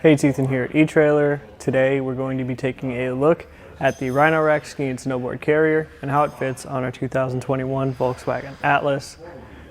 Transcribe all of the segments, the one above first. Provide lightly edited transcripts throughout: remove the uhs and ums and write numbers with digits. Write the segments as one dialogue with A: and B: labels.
A: Hey, it's Ethan here at etrailer. Today we're going to be taking a look at the Rhino-Rack Ski and Snowboard Carrier and how it fits on our 2021 Volkswagen Atlas.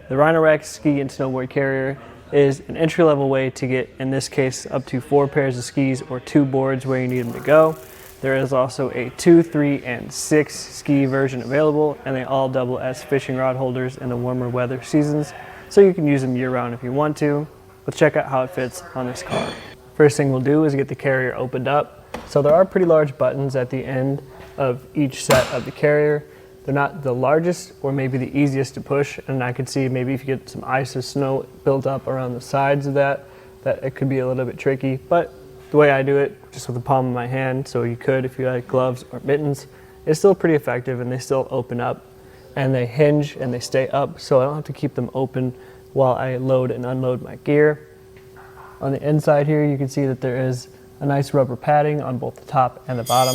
A: The Rhino-Rack Ski and Snowboard Carrier is an entry-level way to get, in this case, up to 4 pairs of skis or 2 boards where you need them to go. There is also a 2, 3, and 6 ski version available, and they all double as fishing rod holders in the warmer weather seasons, so you can use them year-round if you want to. Let's check out how it fits on this car. First thing we'll do is get the carrier opened up. So there are pretty large buttons at the end of each set of the carrier. They're not the largest or maybe the easiest to push, and I could see maybe if you get some ice or snow built up around the sides of that it could be a little bit tricky. But the way I do it, just with the palm of my hand, so you could if you had gloves or mittens, it's still pretty effective, and they still open up and they hinge and they stay up, so I don't have to keep them open while I load and unload my gear. On the inside here, you can see that there is a nice rubber padding on both the top and the bottom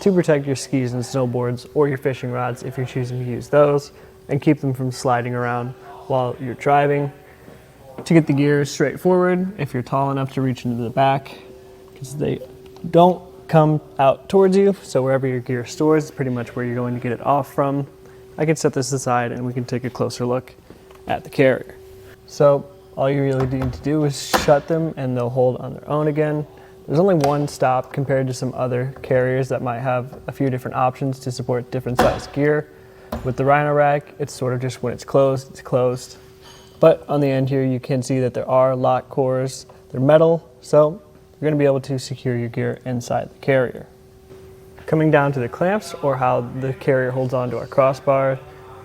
A: to protect your skis and snowboards or your fishing rods if you're choosing to use those, and keep them from sliding around while you're driving. To get the gear straight forward, if you're tall enough to reach into the back, because they don't come out towards you, so wherever your gear stores is pretty much where you're going to get it off from. I can set this aside and we can take a closer look at the carrier. So all you really need to do is shut them and they'll hold on their own again. There's only one stop compared to some other carriers that might have a few different options to support different size gear. With the Rhino-Rack, it's sort of just when it's closed. But on the end here, you can see that there are lock cores. They're metal, so you're going to be able to secure your gear inside the carrier. Coming down to the clamps, or how the carrier holds onto our crossbar.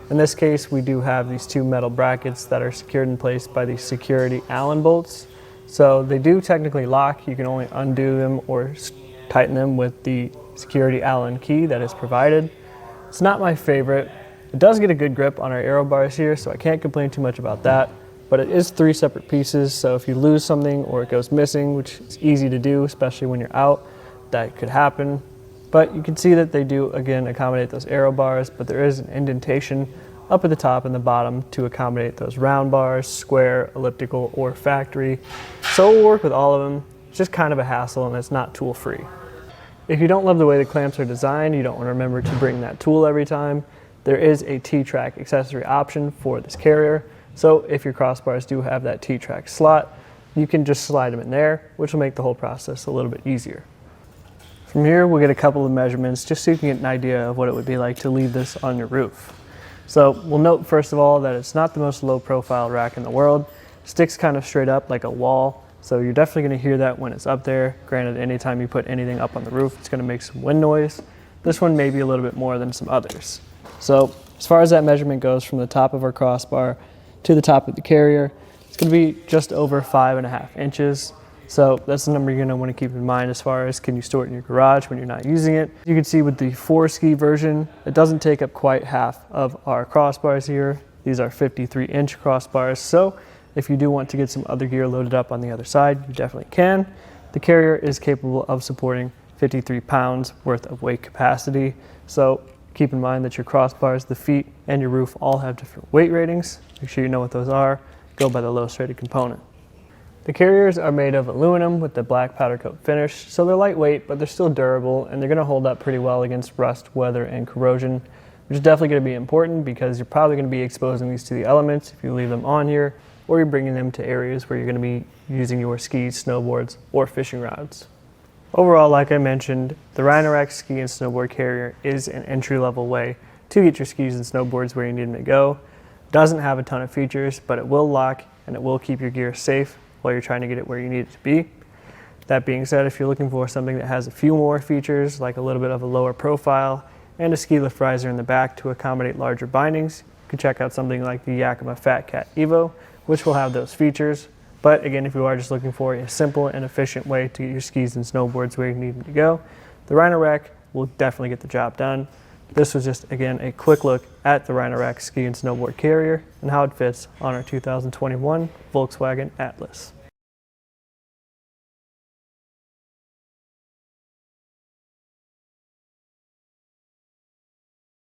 A: In this case, we do have these 2 metal brackets that are secured in place by these security Allen bolts. So they do technically lock. You can only undo them or tighten them with the security Allen key that is provided. It's not my favorite. It does get a good grip on our aero bars here, so I can't complain too much about that. But it is 3 separate pieces, so if you lose something or it goes missing, which is easy to do, especially when you're out, that could happen. But you can see that they do, again, accommodate those aero bars, but there is an indentation up at the top and the bottom to accommodate those round bars, square, elliptical, or factory. So we'll work with all of them. It's just kind of a hassle, and it's not tool free. If you don't love the way the clamps are designed, you don't want to remember to bring that tool every time, there is a T-track accessory option for this carrier. So if your crossbars do have that T-track slot, you can just slide them in there, which will make the whole process a little bit easier. From here, we'll get a couple of measurements just so you can get an idea of what it would be like to leave this on your roof. So we'll note first of all that it's not the most low profile rack in the world. It sticks kind of straight up like a wall, so you're definitely going to hear that when it's up there. Granted, anytime you put anything up on the roof, it's going to make some wind noise. This one may be a little bit more than some others. So as far as that measurement goes, from the top of our crossbar to the top of the carrier, it's going to be just over 5.5 inches. So that's the number you're going to want to keep in mind as far as can you store it in your garage when you're not using it. You can see with the 4 ski version, it doesn't take up quite half of our crossbars here. These are 53-inch crossbars, so if you do want to get some other gear loaded up on the other side, you definitely can. The carrier is capable of supporting 53 pounds worth of weight capacity, so keep in mind that your crossbars, the feet, and your roof all have different weight ratings. Make sure you know what those are. Go by the lowest rated component. The carriers are made of aluminum with the black powder coat finish, so they're lightweight, but they're still durable, and they're going to hold up pretty well against rust, weather, and corrosion, which is definitely going to be important because you're probably going to be exposing these to the elements if you leave them on here, or you're bringing them to areas where you're going to be using your skis, snowboards, or fishing rods. Overall, like I mentioned, the Rhino-Rack Ski and Snowboard Carrier is an entry-level way to get your skis and snowboards where you need them to go. It doesn't have a ton of features, but it will lock and it will keep your gear safe while you're trying to get it where you need it to be. That being said, if you're looking for something that has a few more features, like a little bit of a lower profile and a ski lift riser in the back to accommodate larger bindings, you can check out something like the Yakima Fat Cat Evo, which will have those features. But again, if you are just looking for a simple and efficient way to get your skis and snowboards where you need them to go, the Rhino-Rack will definitely get the job done. This was just, again, a quick look at the Rhino-Rack Ski and Snowboard Carrier and how it fits on our 2021 Volkswagen Atlas.